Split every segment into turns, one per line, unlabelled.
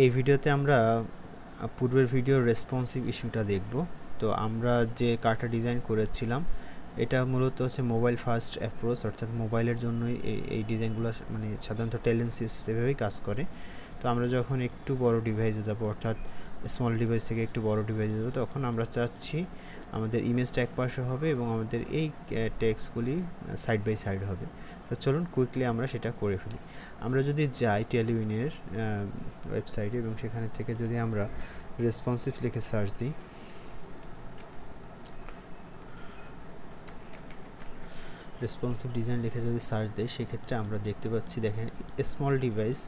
এই ভিডিওতে আমরা পূর্বের ভিডিওর রেসপন্সিভ ইস্যুটা দেখব। তো আমরা যে কার্ডটা ডিজাইন করেছিলাম এটা মূলত হচ্ছে মোবাইল ফার্স্ট অ্যাপ্রোচ, অর্থাৎ মোবাইলের জন্যই এই ডিজাইনগুলো মানে সাধারণত টেলেন্সিস সেভাবেই কাজ করে। তো আমরা যখন একটু বড় ডিভাইসে যাব, অর্থাৎ স্মল ডিভাইস থেকে একটু বড় ডিভাইসে যাব, তখন আমরা চাচ্ছি আমাদের ইমেজটা এক পাশে হবে এবং আমাদের এই টেক্সটগুলি সাইড বাই সাইড হবে। তো চলুন কুইকলি আমরা সেটা করে ফেলি। আমরা যদি যাই টেলিউইনের ওয়েবসাইটে এবং সেখানে থেকে যদি আমরা রেসপন্সিভ লিখে সার্চ দিই, রেসপন্সিভ ডিজাইন লিখে যদি সার্চ দিই, সেক্ষেত্রে আমরা দেখতে পাচ্ছি, দেখেন স্মল ডিভাইস,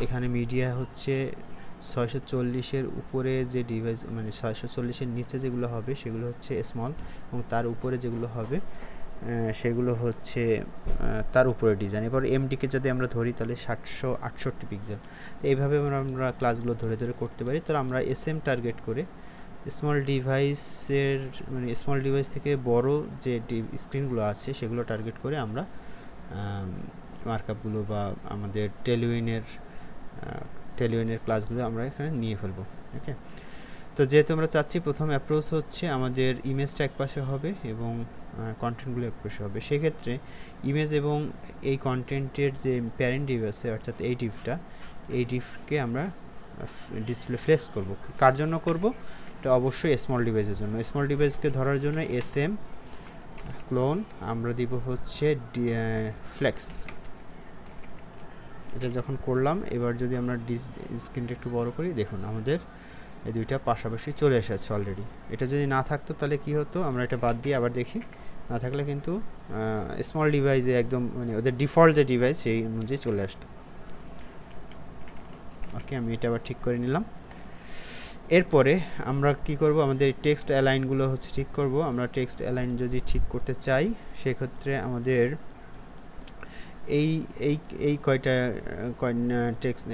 এখানে মিডিয়া হচ্ছে 640-এর উপরে যে ডিভাইস, মানে 640-এর নিচে যেগুলো হবে সেগুলো হচ্ছে স্মল, এবং তার উপরে যেগুলো হবে সেগুলো হচ্ছে তার উপরে ডিজাইন। এবার এমডিকে যদি আমরা ধরি তাহলে 768 পিক্সেল। এইভাবে আমরা ক্লাসগুলো ধরে ধরে করতে পারি। তো আমরা এসএম টার্গেট করে স্মল ডিভাইসের, মানে স্মল ডিভাইস থেকে বড় যে স্ক্রিনগুলো আছে সেগুলো টার্গেট করে আমরা মার্কআপগুলো বা আমাদের টেলিউইনের ক্লাসগুলো আমরা এখানে নিয়ে ফেলবো। ওকে, তো যেহেতু আমরা চাচ্ছি প্রথম অ্যাপ্রোচ হচ্ছে আমাদের ইমেজটা একপাশে হবে এবং কন্টেন্টগুলো একপাশে হবে, সেক্ষেত্রে ইমেজ এবং এই কন্টেন্টের যে প্যারেন্ট ডিভ আছে, অর্থাৎ এই ডিভকে আমরা ডিসপ্লে ফ্লেক্স করব। কার জন্য করব? এটা অবশ্যই স্মল ডিভাইসের জন্য। স্মল ডিভাইসকে ধরার জন্য এসএম ক্লোন আমরা দিব হচ্ছে ফ্লেক্স। এটা যখন করলাম, এবার যদি আমরা স্ক্রিনটা একটু বড় করি, দেখুন আমাদের এই দুইটা পাশাপাশি চলে এসেছে অলরেডি। এটা যদি না থাকতো তাহলে কি হতো, আমরা এটা বাদ দিয়ে আবার দেখি, না থাকলে কিন্তু স্মল ডিভাইসে একদম মানে ওদের ডিফল্ট যে ডিভাইস সেই অনুযায়ী চলে আসতো। ওকে, আমি এটা আবার ঠিক করে নিলাম। এরপরে আমরা কি করব, আমাদের টেক্সট অ্যালাইনগুলো হচ্ছে ঠিক করব। আমরা টেক্সট অ্যালাইন যদি ঠিক করতে চাই, সেক্ষেত্রে আমাদের এই কয়টা টেক্সট,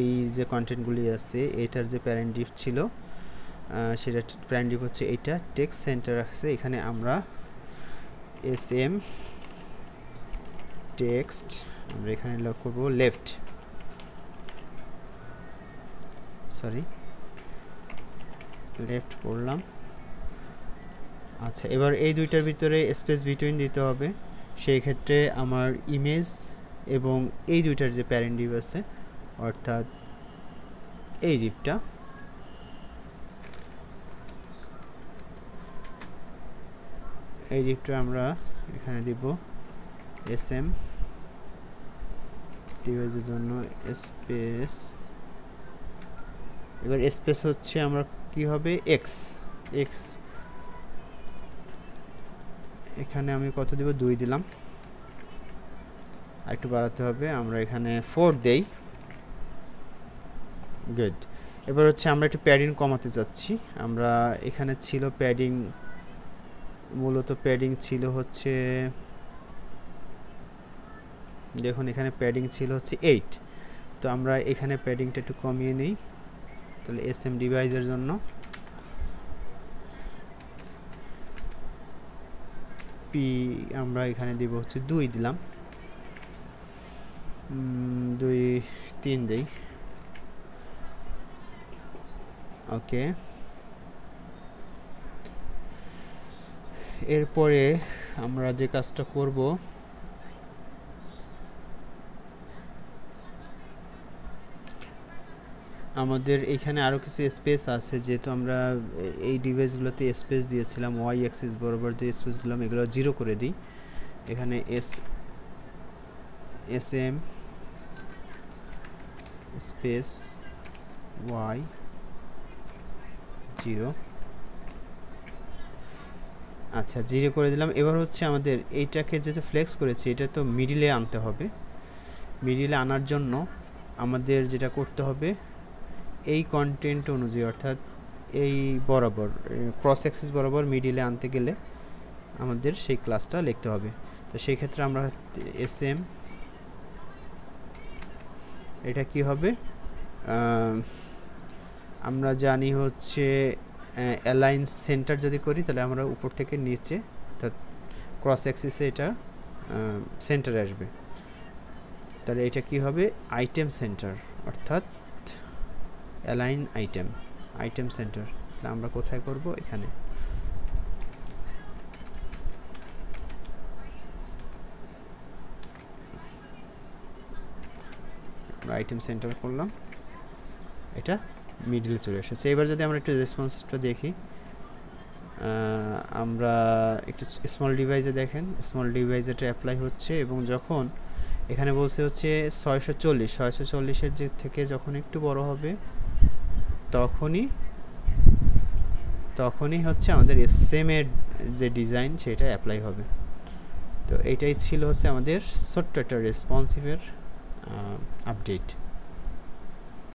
এই যে কন্টেন্টগুলি আছে, এটার যে প্যারেন্ট ডিভ ছিল সেটা প্যারেন্ট ডিভ হচ্ছে এইটা, টেক্সট সেন্টার আছে। এখানে আমরা এসএম টেক্সট আমরা এখানে লক করব লেফট, লেফট করলাম। আচ্ছা, এবার এই দুইটার ভিতরে স্পেস বিটুইন দিতে হবে। সেই ক্ষেত্রে আমার ইমেজ এবং এই দুইটার যে প্যারেন্ট ডিভ আছে, অর্থাৎ এই ডিভটা, আমরা এখানে দিব এসএম ডিভাইসের জন্য স্পেস। এবার স্পেস হচ্ছে আমরা কি হবে এক্স, এখানে আমি কত দিব, 2 দিলাম, আর একটু বাড়াতে হবে, আমরা এখানে 4 দেই। গুড। এবার হচ্ছে আমরা একটু প্যাডিং কমাতে চাচ্ছি। আমরা এখানে ছিল প্যাডিং, মূলত প্যাডিং ছিল হচ্ছে, দেখুন এখানে প্যাডিং ছিল হচ্ছে 8। তো আমরা এখানে প্যাডিংটা একটু কমিয়ে নিই। তাহলে এসএম ডিভাইসের জন্য পি আমরা এখানে দিব হচ্ছে 2 দিলাম, 3 দেই। ওকে, এরপরে আমরা যে কাজটা করব, আমাদের এখানে আরও কিছু স্পেস আছে। যেহেতু আমরা এই ডিভাইসগুলোতে স্পেস দিয়েছিলাম, ওয়াই অ্যাক্সিস বরাবর যে স্পেসগুলো, এগুলো 0 করে দিই। এখানে এসএম স্পেস ওয়াই 0। আচ্ছা, 0 করে দিলাম। এবার হচ্ছে আমাদের এইটাকে যেটা ফ্লেক্স করেছি, এটা তো মিডিলে আনতে হবে। মিডিলে আনার জন্য আমাদের যেটা করতে হবে, এই কন্টেন্ট অনুযায়ী, অর্থাৎ এই বরাবর ক্রস অ্যাক্সিস বরাবর মিডিলে আনতে গেলে আমাদের সেই ক্লাসটা লিখতে হবে। তো সেই ক্ষেত্রে আমরা এসএম, এটা কি হবে, আমরা জানি হচ্ছে অ্যালাইন সেন্টার যদি করি তাহলে আমরা উপর থেকে নিচে, অর্থাৎ ক্রস অ্যাক্সিসে এটা সেন্টারে আসবে। তাহলে এটা কি হবে, আইটেম সেন্টার, অর্থাৎ অ্যালাইন আইটেম সেন্টার। আমরা কোথায় করব? এখানে। আমরা আইটেম সেন্টার করলাম, এটা মিডলে চলে এসেছে। এবার যদি আমরা একটু রেসপন্সিভটা দেখি, আমরা একটু স্মল ডিভাইসে দেখেন, স্মল ডিভাইসে এটা অ্যাপ্লাই হচ্ছে এবং যখন এখানে বলছে হচ্ছে 640-640-এর যে থেকে যখন একটু বড় হবে তখনই হচ্ছে আমাদের এসএমের যে ডিজাইন সেটা অ্যাপ্লাই হবে। তো এইটাই ছিল হচ্ছে আমাদের ছোট্ট একটা রেসপন্সিভের আপডেট।